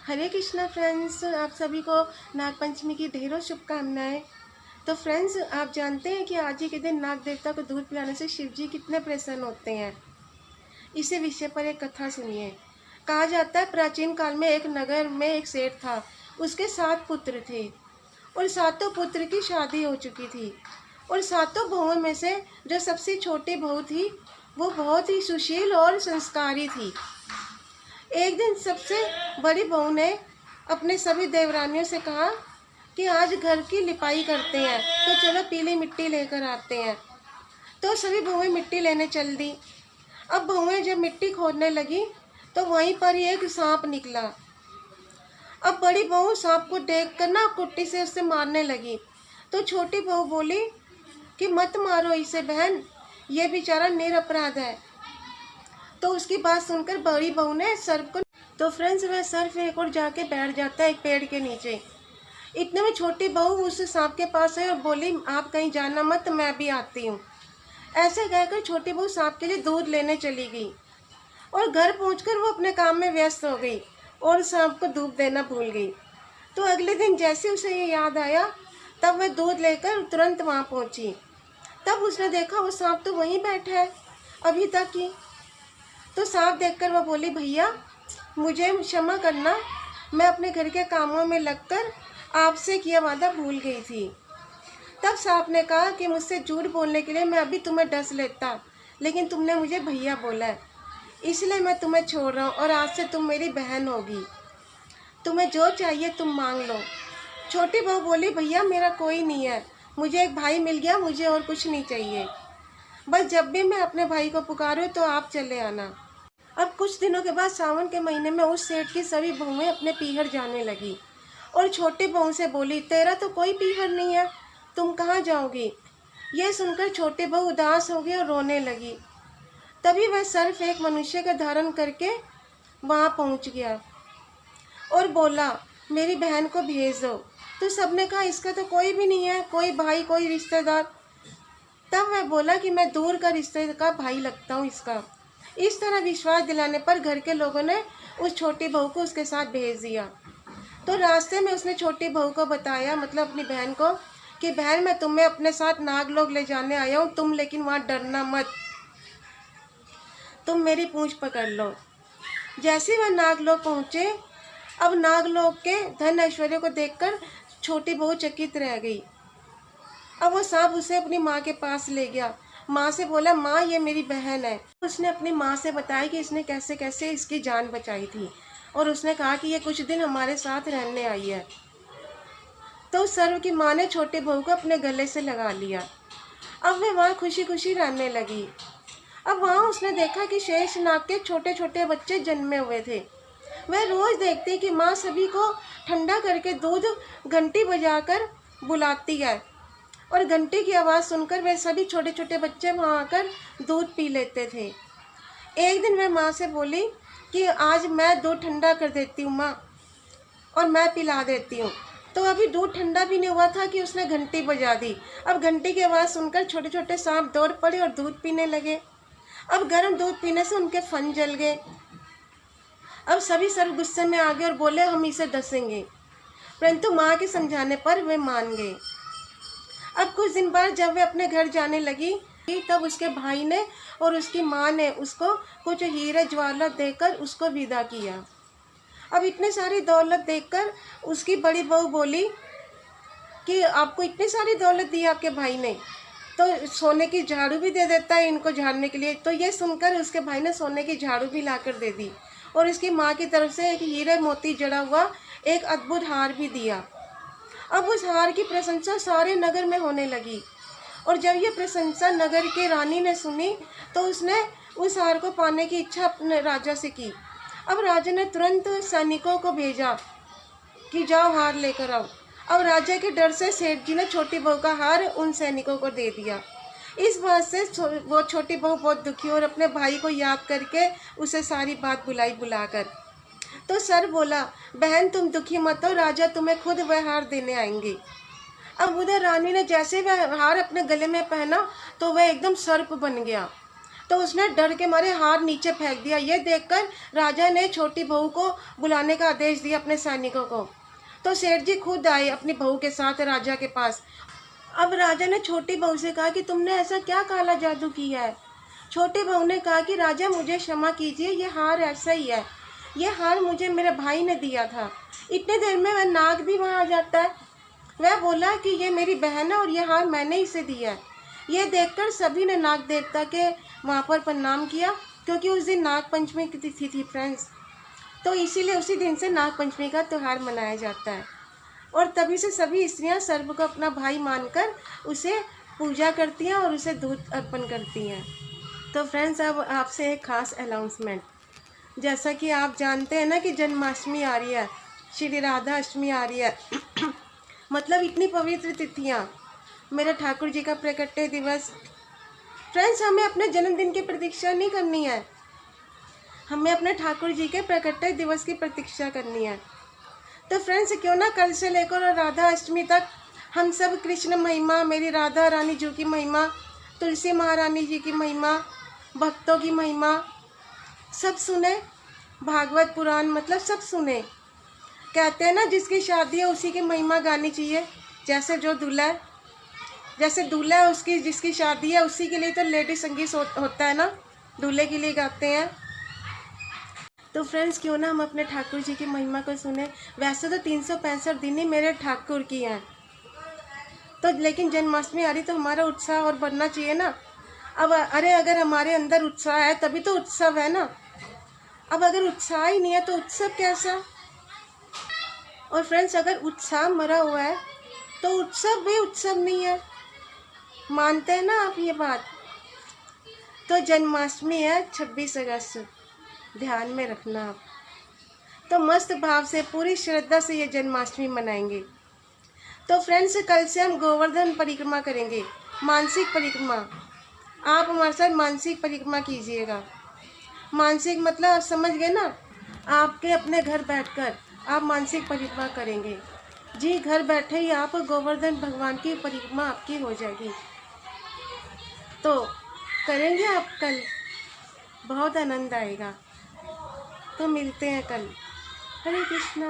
हरे Krishna friends, आप सभी को नागपंचमी की ढेरों शुभकामनाएं। तो फ्रेंड्स, आप जानते हैं कि आज ही के दिन नाग देवता को दूध पिलाने से शिव जी कितने प्रसन्न होते हैं। इसी विषय पर एक कथा सुनिए। कहा जाता है प्राचीन काल में एक नगर में एक सेठ था। उसके 7 पुत्र थे और सातों पुत्र की शादी हो चुकी थी। और सातों बहुओं में से जो सबसे छोटी बहू थी वो बहुत ही सुशील और संस्कारी थी। एक दिन सबसे बड़ी बहू ने अपने सभी देवरानियों से कहा कि आज घर की लिपाई करते हैं, तो चलो पीली मिट्टी लेकर आते हैं। तो सभी बहुएं मिट्टी लेने चल दी। अब बहुएं जब मिट्टी खोदने लगी तो वहीं पर ही एक सांप निकला। अब बड़ी बहू सांप को देखकर ना कुट्टी से उससे मारने लगी। तो छोटी बहू बोली कि मत मारो इसे बहन, ये बेचारा निरपराध है। तो उसकी बात सुनकर बड़ी बहू ने सर्प को, तो फ्रेंड्स वह सर्प एक और जाके बैठ जाता है एक पेड़ के नीचे। इतने में छोटी बहू उस सांप के पास है और बोली आप कहीं जाना मत, मैं भी आती हूँ। ऐसे कहकर छोटी बहू सांप के लिए दूध लेने चली गई और घर पहुंचकर वो अपने काम में व्यस्त हो गई और सांप को दूध देना भूल गई। तो अगले दिन जैसे उसे ये याद आया तब वह दूध लेकर तुरंत वहाँ पहुंची। तब उसने देखा वो सांप तो वहीं बैठा है अभी तक ही। तो सांप देखकर वह बोली भैया मुझे क्षमा करना, मैं अपने घर के कामों में लगकर आपसे किया वादा भूल गई थी। तब सांप ने कहा कि मुझसे झूठ बोलने के लिए मैं अभी तुम्हें डस लेता, लेकिन तुमने मुझे भैया बोला है, इसलिए मैं तुम्हें छोड़ रहा हूँ और आज से तुम मेरी बहन होगी। तुम्हें जो चाहिए तुम मांग लो। छोटी बहू बोली भैया मेरा कोई नहीं है, मुझे एक भाई मिल गया, मुझे और कुछ नहीं चाहिए। बस जब भी मैं अपने भाई को पुकारूं तो आप चले आना। अब कुछ दिनों के बाद सावन के महीने में उस सेठ की सभी बहुएं अपने पीहर जाने लगी और छोटी बहू से बोली तेरा तो कोई पीहर नहीं है, तुम कहाँ जाओगी। यह सुनकर छोटी बहू उदास हो गई और रोने लगी। तभी वह सर्प एक मनुष्य का धारण करके वहाँ पहुँच गया और बोला मेरी बहन को भेज दो। तो सबने कहा इसका तो कोई भी नहीं है, कोई भाई कोई रिश्तेदार। तब वह बोला कि मैं दूर का रिश्ते का भाई लगता हूँ इसका। इस तरह विश्वास दिलाने पर घर के लोगों ने उस छोटी बहू को उसके साथ भेज दिया। तो रास्ते में उसने छोटी बहू को बताया, मतलब अपनी बहन को, कि बहन मैं तुम्हें अपने साथ नागलोक ले जाने आया हूँ, तुम लेकिन वहाँ डरना मत, तुम मेरी पूंछ पकड़ लो। जैसे वह नागलोक पहुँचे, अब नागलोक के धन ऐश्वर्य को देखकर छोटी बहू चकित रह गई। अब वो सांप उसे अपनी माँ के पास ले गया। माँ से बोला माँ ये मेरी बहन है। उसने अपनी माँ से बताया कि इसने कैसे कैसे इसकी जान बचाई थी और उसने कहा कि ये कुछ दिन हमारे साथ रहने आई है। तो सर्व की माँ ने छोटी बहू को अपने गले से लगा लिया। अब वे वहाँ खुशी खुशी रहने लगी। अब वहाँ उसने देखा कि शेष नाग के छोटे छोटे बच्चे जन्मे हुए थे। वह रोज देखती कि माँ सभी को ठंडा करके दूध घंटी बजाकर बुलाती है और घंटी की आवाज़ सुनकर वे सभी छोटे छोटे बच्चे वहाँ आकर दूध पी लेते थे। एक दिन वह माँ से बोली कि आज मैं दूध ठंडा कर देती हूँ माँ और मैं पिला देती हूँ। तो अभी दूध ठंडा भी नहीं हुआ था कि उसने घंटी बजा दी। अब घंटी की आवाज़ सुनकर छोटे छोटे सांप दौड़ पड़े और दूध पीने लगे। अब गर्म दूध पीने से उनके फन जल गए। अब सभी सर्व गुस्से में आ गए और बोले हम इसे डसेंगे, परंतु माँ के समझाने पर वे मान गए। अब कुछ दिन बाद जब वे अपने घर जाने लगी तब उसके भाई ने और उसकी माँ ने उसको कुछ हीरे ज्वाला देकर उसको विदा किया। अब इतनी सारी दौलत देखकर उसकी बड़ी बहू बोली कि आपको इतनी सारी दौलत दी आपके भाई ने, तो सोने की झाड़ू भी दे देता है इनको झाड़ने के लिए। तो ये सुनकर उसके भाई ने सोने की झाड़ू भी लाकर दे दी और इसकी माँ की तरफ से एक हीरे मोती जड़ा हुआ एक अद्भुत हार भी दिया। अब उस हार की प्रशंसा सारे नगर में होने लगी और जब ये प्रशंसा नगर के रानी ने सुनी तो उसने उस हार को पाने की इच्छा अपने राजा से की। अब राजा ने तुरंत सैनिकों को भेजा कि जाओ हार लेकर आओ। अब राजा के डर से सेठ जी ने छोटी बहू का हार उन सैनिकों को दे दिया। इस बात से वो छोटी बहू बहुत दुखी और अपने भाई को याद करके उसे सारी बात बुलाकर। तो सर बोला बहन तुम दुखी मत हो, राजा तुम्हें खुद वह हार देने आएंगे। अब उधर रानी ने जैसे वह हार अपने गले में पहना तो वह एकदम सर्प बन गया। तो उसने डर के मारे हार नीचे फेंक दिया। ये देखकर राजा ने छोटी बहू को बुलाने का आदेश दिया अपने सैनिकों को। तो सेठ जी खुद आए अपनी बहू के साथ राजा के पास। अब राजा ने छोटी बहू से कहा कि तुमने ऐसा क्या काला जादू किया है। छोटी बहू ने कहा कि राजा मुझे क्षमा कीजिए, ये हार ऐसा ही है, ये हार मुझे मेरे भाई ने दिया था। इतने देर में वह नाग भी वहाँ आ जाता है। वह बोला कि ये मेरी बहन है और ये हार मैंने इसे दिया है। ये देखकर सभी ने नाग देवता के वहाँ पर प्रणाम किया, क्योंकि उस दिन नाग पंचमी की तिथि थी फ्रेंड्स। तो इसीलिए उसी दिन से नाग पंचमी का त्यौहार मनाया जाता है। और तभी से सभी स्त्रियां सर्प को अपना भाई मानकर उसे पूजा करती हैं और उसे दूध अर्पण करती हैं। तो फ्रेंड्स, अब आपसे एक खास अनाउंसमेंट। जैसा कि आप जानते हैं ना कि जन्माष्टमी आ रही है, श्री राधा अष्टमी आ रही है मतलब इतनी पवित्र तिथियाँ, मेरे ठाकुर जी का प्रकट्य दिवस। फ्रेंड्स, हमें अपने जन्मदिन की प्रतीक्षा नहीं करनी है, हमें अपने ठाकुर जी के प्रकट्य दिवस की प्रतीक्षा करनी है। तो फ्रेंड्स, क्यों ना कल से लेकर राधा अष्टमी तक हम सब कृष्ण महिमा, मेरी राधा रानी जी की महिमा, तुलसी महारानी जी की महिमा, भक्तों की महिमा सब सुने, भागवत पुराण मतलब सब सुने। कहते हैं ना, जिसकी शादी है उसी की महिमा गानी चाहिए। जैसे जो दूल्हा है, जैसे दूल्हा है उसकी, जिसकी शादी है उसी के लिए तो लेडी संगीत होता है ना, दूल्हे के लिए गाते हैं। तो फ्रेंड्स, क्यों ना हम अपने ठाकुर जी की महिमा को सुने। वैसे तो 365 दिन ही मेरे ठाकुर की हैं, तो लेकिन जन्माष्टमी आ रही तो हमारा उत्साह और बढ़ना चाहिए ना। अब अरे अगर हमारे अंदर उत्साह है तभी तो उत्सव है ना। अब अगर उत्साह ही नहीं है तो उत्सव कैसा। और फ्रेंड्स, अगर उत्साह मरा हुआ है तो उत्सव भी उत्सव नहीं है। मानते हैं ना आप ये बात। तो जन्माष्टमी है 26 अगस्त, ध्यान में रखना आप। तो मस्त भाव से पूरी श्रद्धा से ये जन्माष्टमी मनाएंगे। तो फ्रेंड्स, कल से हम गोवर्धन परिक्रमा करेंगे, मानसिक परिक्रमा। आप हमारे साथ मानसिक परिक्रमा कीजिएगा। मानसिक मतलब आप समझ गए ना, आपके अपने घर बैठकर आप मानसिक परिक्रमा करेंगे। जी, घर बैठे ही आप गोवर्धन भगवान की परिक्रमा आपकी हो जाएगी। तो करेंगे आप कल, बहुत आनंद आएगा। तो मिलते हैं कल। हरे कृष्णा।